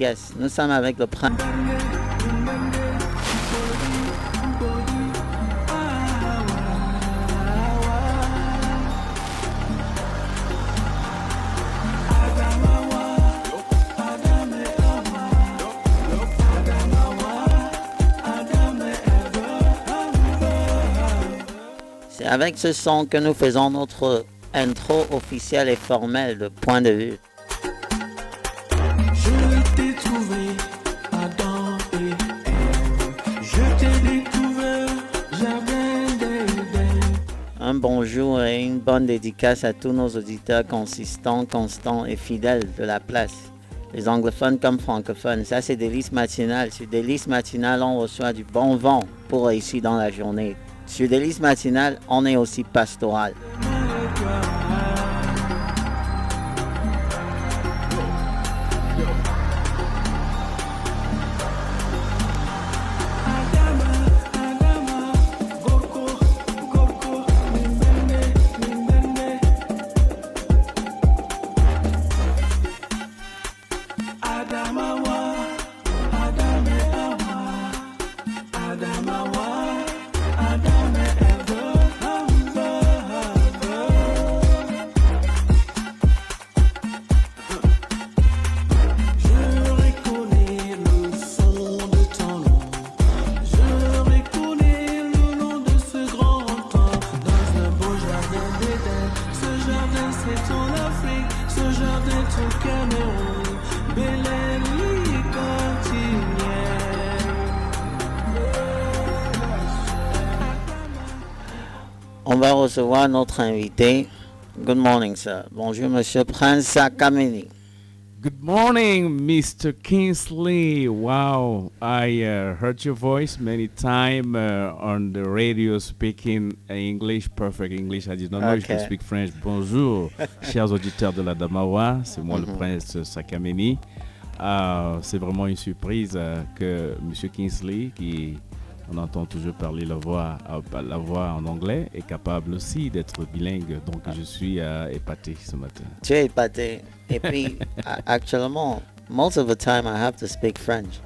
Yes, nous sommes avec le prince. C'est avec ce son que nous faisons notre intro officielle et formelle de Point de vue. Je t'ai trouvé Adam et Ève. Je t'ai découvert Jardin d'Éden. Un bonjour et une bonne dédicace à tous nos auditeurs consistants, constants et fidèles de la place. Les anglophones comme francophones, ça c'est Délices matinales. Sur Délices matinales, on reçoit du bon vent pour réussir dans la journée. Sur Délices matinales, on est aussi pastoral. On va recevoir notre invité. Good morning, sir. Bonjour, Monsieur Prince Sakameni. Good morning, Mr. Kingsley. Wow, I heard your voice many times on the radio speaking English, perfect English. I did not know you could speak French. Bonjour, chers auditeurs de la Damawa. C'est moi le Prince Sakameni. C'est vraiment une surprise que Monsieur Kingsley, qui on entend toujours parler la voix en anglais, est capable aussi d'être bilingue. Donc je suis épaté ce matin. Tu es épaté. Et puis, actuellement, most of the time, I have to speak French.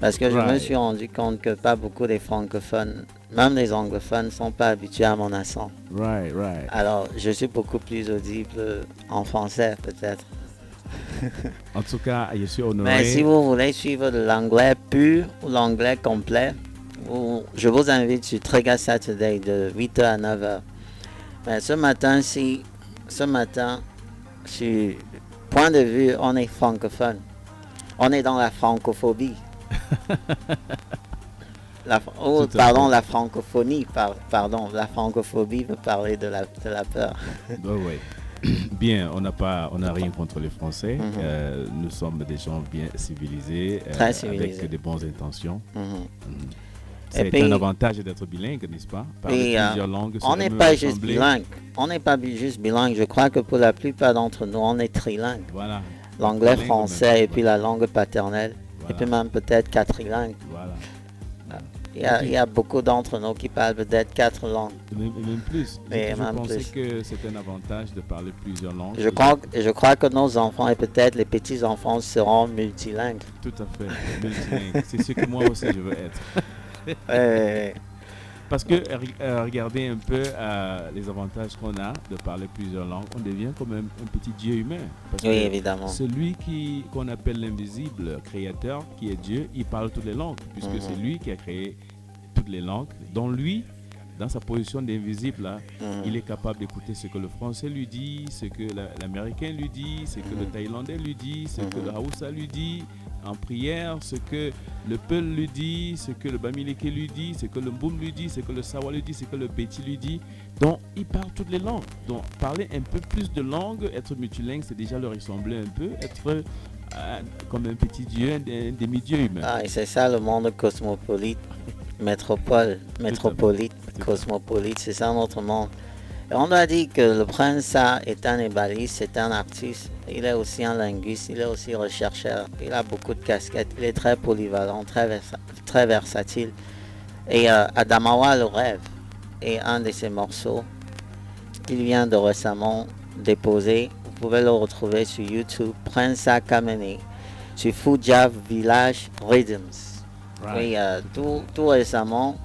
Parce que je me suis rendu compte que pas beaucoup des francophones, même les anglophones, ne sont pas habitués à mon accent. Right. Alors, je suis beaucoup plus audible en français, peut-être. En tout cas, je suis honoré. Mais si vous voulez suivre l'anglais pur ou l'anglais complet, je vous invite sur Trigger Saturday de 8h à 9h. Mais ce matin, sur Point de vue, on est francophone. On est dans la francophobie. La francophonie, pardon. La francophobie veut parler de la peur. Oui. Bien, on n'a rien contre les Français. Nous sommes des gens bien civilisés, très civilisés, avec de bonnes intentions. C'est un avantage d'être bilingue, n'est-ce pas? Parler plusieurs langues. On n'est pas juste bilingue. On n'est pas juste bilingue. Je crois que pour la plupart d'entre nous, on est trilingue. Voilà. L'anglais, français et puis la langue paternelle. Voilà. Et puis même peut-être quatrilingue. Voilà. Il y a beaucoup d'entre nous qui parlent peut-être 4 langues. Même plus. Je pensais que c'est un avantage de parler plusieurs langues. Je crois que nos enfants et peut-être les petits-enfants seront multilingues. Tout à fait, multilingues. C'est ce que moi aussi je veux être. Parce que regardez un peu les avantages qu'on a de parler plusieurs langues, on devient quand même un petit Dieu humain. Parce oui, évidemment. Celui qu'on appelle l'invisible créateur, qui est Dieu, il parle toutes les langues, puisque c'est lui qui a créé toutes les langues. Donc lui, dans sa position d'invisible, là, il est capable d'écouter ce que le français lui dit, ce que l'américain lui dit, ce que le thaïlandais lui dit, ce que le Haoussa lui dit en prière, ce que le Peul lui dit, ce que le Bamileke lui dit, ce que le Mboum lui dit, ce que le Sawa lui dit, ce que le Béti lui dit. Donc, il parle toutes les langues. Donc, parler un peu plus de langues, être multilingue, c'est déjà leur ressembler un peu, être comme un petit dieu, un demi-dieu humain. Ah, et c'est ça le monde cosmopolite, métropolite, cosmopolite, c'est ça notre monde. Et on doit dire que le prince est un éballiste, c'est un artiste, il est aussi un linguiste, il est aussi rechercheur, il a beaucoup de casquettes, il est très polyvalent, très versatile. Et Adamawa le rêve est un de ses morceaux. Il vient de récemment déposer, vous pouvez le retrouver sur YouTube, Prince Sakameni. sur Fujav Village Rhythms. Right. Oui, tout récemment,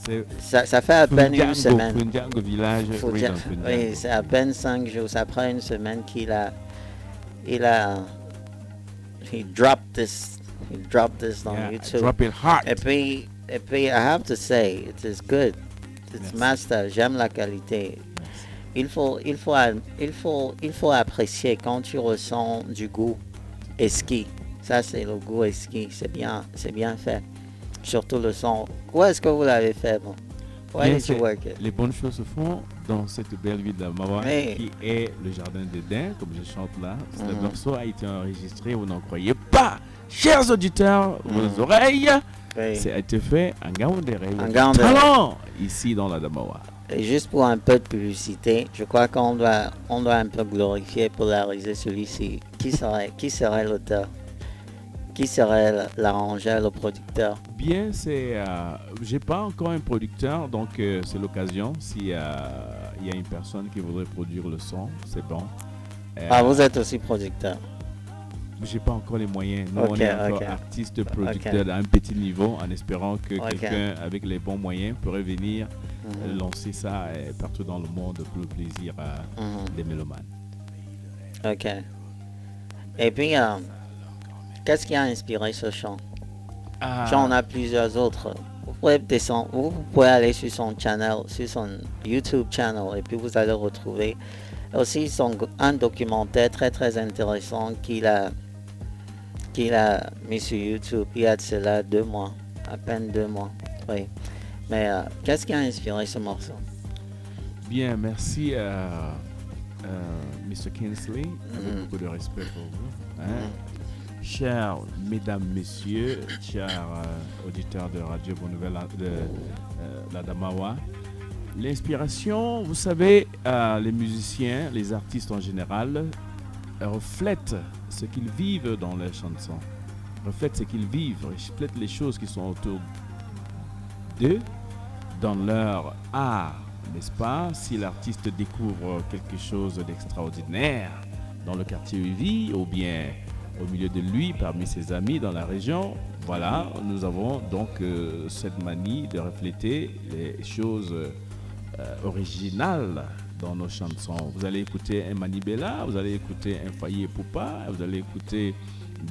C'est ça fait à peine une semaine. Funjango Village Fuja- Rhythm, Funjango. oui, c'est à peine 5 jours. Après une semaine qu'il a, he dropped this on Yeah, YouTube. drop it hard. Et puis, I have to say, it is good. It's Merci. master. J'aime la qualité. Merci. Il faut apprécier quand tu ressens du goût esquis. Ça, c'est le goût esquis. C'est bien fait. Surtout le son. Où est-ce que vous l'avez fait, bon? Why Bien, did you c'est- work it? Les bonnes choses se font dans cette belle ville d'Amawa Oui. qui est le jardin d'Éden, comme je chante là. Ce Mhm. morceau a été enregistré, vous n'en croyez pas. Chers auditeurs, Mhm. vos oreilles, Oui. ça a été fait en Gaoundéré. En Gaoundéré. Talent ici dans la Damawa. Et juste pour un peu de publicité, je crois qu'on doit un peu glorifier, polariser celui-ci. Qui serait l'auteur? Qui serait l'arrangeur, le producteur? Bien, j'ai pas encore un producteur, donc c'est l'occasion. S'il y a une personne qui voudrait produire le son, c'est bon. Ah, vous êtes aussi producteur. J'ai pas encore les moyens. Nous, Ok, on est encore ok. artiste, producteur à un petit niveau, en espérant que Ok. quelqu'un avec les bons moyens pourrait venir Mhm. lancer ça partout dans le monde pour le plaisir Mhm. des mélomanes. Ok. Et puis, qu'est-ce qui a inspiré ce chant? J'en ai plusieurs autres. Vous pouvez descendre, vous pouvez aller sur son channel, sur son YouTube channel, et puis vous allez retrouver aussi un documentaire très très intéressant qu'il a mis sur YouTube il y a de cela 2 mois, à peine 2 mois. Oui. Mais qu'est-ce qui a inspiré ce morceau? Bien, merci Mr. Kinsley, avec Mhm. beaucoup de respect pour vous. Hein. Chers mesdames, messieurs, chers auditeurs de Radio Bonne Nouvelle de la Damawa, l'inspiration, vous savez, les musiciens, les artistes en général, reflètent ce qu'ils vivent dans leurs chansons, reflètent ce qu'ils vivent, reflètent les choses qui sont autour d'eux dans leur art, n'est-ce pas? Si l'artiste découvre quelque chose d'extraordinaire dans le quartier où il vit, ou bien au milieu de lui, parmi ses amis dans la région, voilà, nous avons donc cette manie de refléter les choses originales dans nos chansons. Vous allez écouter un Manibela, vous allez écouter un Foyer Poupa, vous allez écouter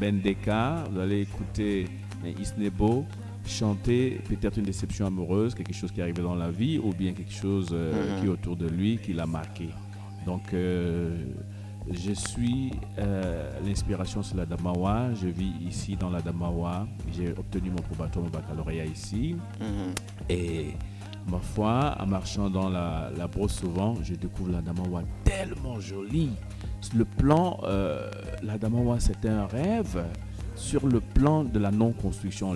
Bendeka, vous allez écouter un Isnebo chanter peut-être une déception amoureuse, quelque chose qui est arrivé dans la vie, ou bien quelque chose qui est autour de lui, qui l'a marqué. Donc, je suis l'inspiration sur la Damawa. Je vis ici dans la Damawa. J'ai obtenu mon probatoire, mon baccalauréat ici. Mhm. Et ma foi, en marchant dans la Brosse souvent, je découvre la Damawa tellement jolie. Sur le plan, la Damawa, c'est un rêve. Sur le plan de la non-construction,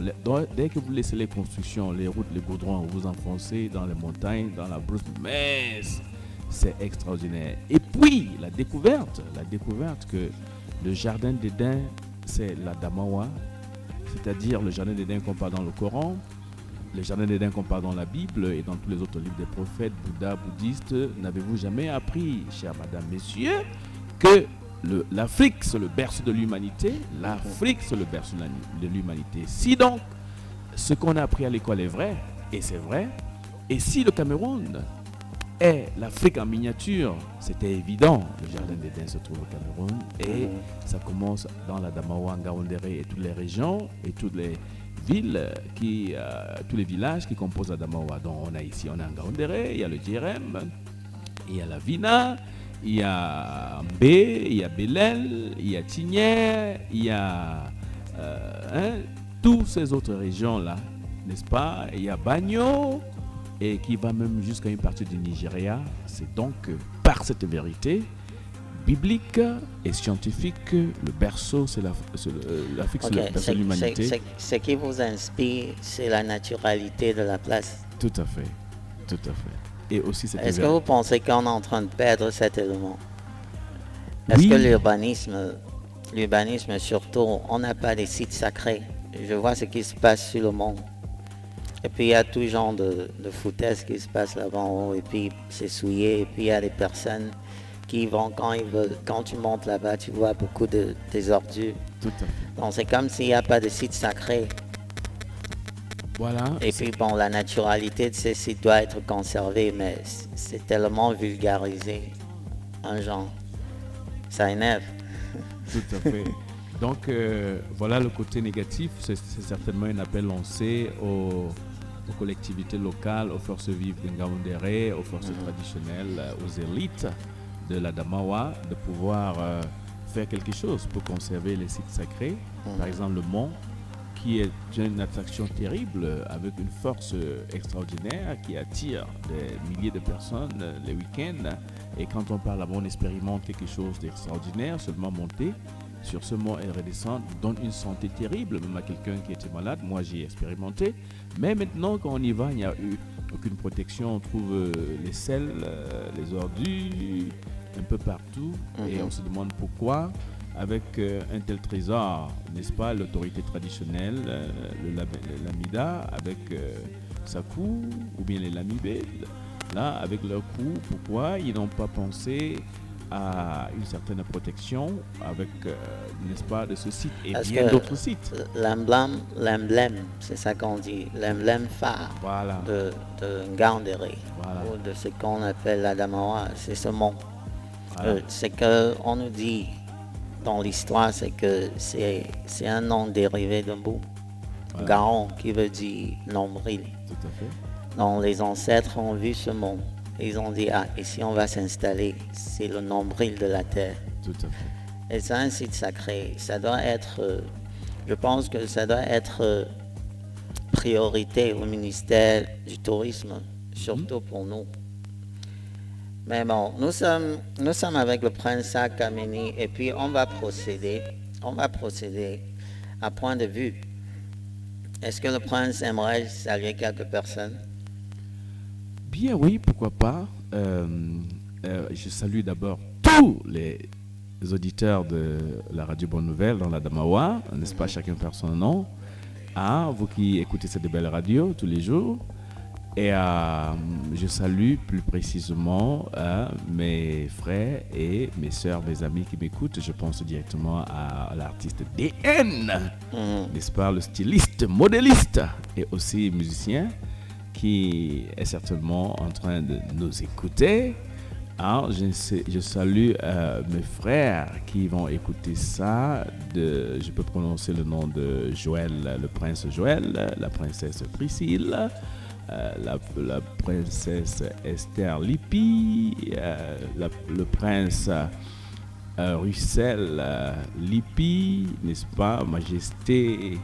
dès que vous laissez les constructions, les routes, les goudrons, vous enfoncez dans les montagnes, dans la brousse, mais c'est extraordinaire. Et puis, la découverte que le jardin d'Éden, c'est la Damawa, c'est-à-dire le jardin d'Éden qu'on parle dans le Coran, le jardin d'Éden qu'on parle dans la Bible et dans tous les autres livres des prophètes, Bouddha, bouddhistes. N'avez-vous jamais appris, chers madame, messieurs, que l'Afrique, c'est le berceau de l'humanité. L'Afrique, c'est le berceau de l'humanité. Si donc, ce qu'on a appris à l'école est vrai, et c'est vrai, et si le Cameroun est l'Afrique en miniature, c'était évident. Le jardin d'Éden se trouve au Cameroun, et ça commence dans la Damawa, Ngaoundéré et toutes les régions, et toutes les villes, tous les villages qui composent la Damawa. Donc on a ici, on a Ngaoundéré, il y a le Djerem, il y a la Vina, il y a Mbé, il y a Belel, il y a Tigné, il y a toutes ces autres régions-là, n'est-ce pas? Il y a Bagno, et qui va même jusqu'à une partie du Nigeria. C'est donc par cette vérité biblique et scientifique, le berceau, c'est l'Afrique, c'est le berceau de l'humanité. Ce qui vous inspire, c'est la naturalité de la place. Tout à fait, tout à fait. Et aussi cette Est-ce que vous pensez qu'on est en train de perdre cet élément? Est-ce Oui. que l'urbanisme surtout, on n'a pas des sites sacrés? Je vois ce qui se passe sur le monde. Et puis il y a tout genre de foutaise qui se passe là-bas en haut, et puis c'est souillé, et puis il y a des personnes qui vont quand ils veulent. Quand tu montes là-bas, tu vois beaucoup des ordures. Tout à fait. Donc c'est comme s'il n'y a pas de site sacré. Voilà. Et puis bon, la naturalité de ces sites doit être conservée, mais c'est tellement vulgarisé. Un genre, ça énerve. Tout à fait. Donc, voilà le côté négatif. C'est certainement un appel lancé aux collectivités locales, aux forces vives de Ngaoundéré, aux forces traditionnelles, aux élites de la Damawa, de pouvoir faire quelque chose pour conserver les sites sacrés. Par exemple, le mont, qui est une attraction terrible, avec une force extraordinaire qui attire des milliers de personnes les week-ends. Et quand on parle là-bas, on expérimente quelque chose d'extraordinaire, seulement monter sur ce mont et redescendre donne une santé terrible, même à quelqu'un qui était malade. Moi, j'ai expérimenté. Mais maintenant, quand on y va, il n'y a eu aucune protection. On trouve les selles, les ordures, un peu partout. Et on se demande pourquoi, avec un tel trésor, n'est-ce pas, l'autorité traditionnelle, le Lamida, avec sa cour, ou bien les Lamibés, là, avec leur cour, pourquoi ils n'ont pas pensé à une certaine protection avec, n'est-ce pas, de ce site et Parce bien que d'autres sites. L'emblème, c'est ça qu'on dit, l'emblème phare Voilà. de Ngaoundéré, Voilà. ou de ce qu'on appelle la Damawa, c'est ce mont. Voilà. C'est qu'on nous dit dans l'histoire, c'est que c'est un nom dérivé d'un bout. Voilà. Gaon, qui veut dire nombril. Tout à fait. Donc les ancêtres ont vu ce mont. Ils ont dit, ah, ici on va s'installer, c'est le nombril de la terre. Tout à fait. Et c'est un site sacré. Ça doit être, je pense que ça doit être priorité au ministère du Tourisme, surtout pour nous. Mais bon, nous sommes avec le prince Kameni et puis on va procéder à point de vue. Est-ce que le prince aimerait saluer quelques personnes? Bien, oui, pourquoi pas. Je salue d'abord tous les auditeurs de la radio Bonne Nouvelle dans la Damawa, n'est-ce pas, chacun par son nom. Vous qui écoutez cette belle radio tous les jours. Et je salue plus précisément mes frères et mes soeurs, mes amis qui m'écoutent. Je pense directement à l'artiste DN, n'est-ce pas, le styliste, modéliste et aussi musicien, qui est certainement en train de nous écouter. Je salue mes frères qui vont écouter ça. Je peux prononcer le nom de Joël, le prince Joël, la princesse Priscille, la princesse Esther Lippi, le prince Russell Lippi, n'est-ce pas, Majesté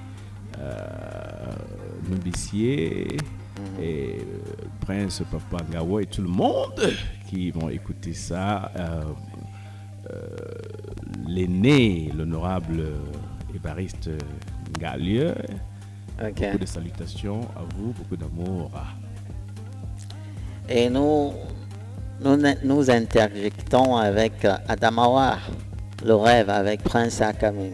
Nubissier, et Prince Papa Ngawa et tout le monde qui vont écouter ça. L'aîné, l'honorable Évariste Ngalieu. Okay. Beaucoup de salutations à vous, beaucoup d'amour. Et nous interjectons avec Adamawa, le rêve avec Prince Kameni.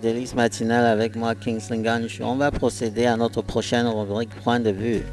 Délice matinale avec moi, Kingsley Gunn. On va procéder à notre prochaine rubrique Point de vue.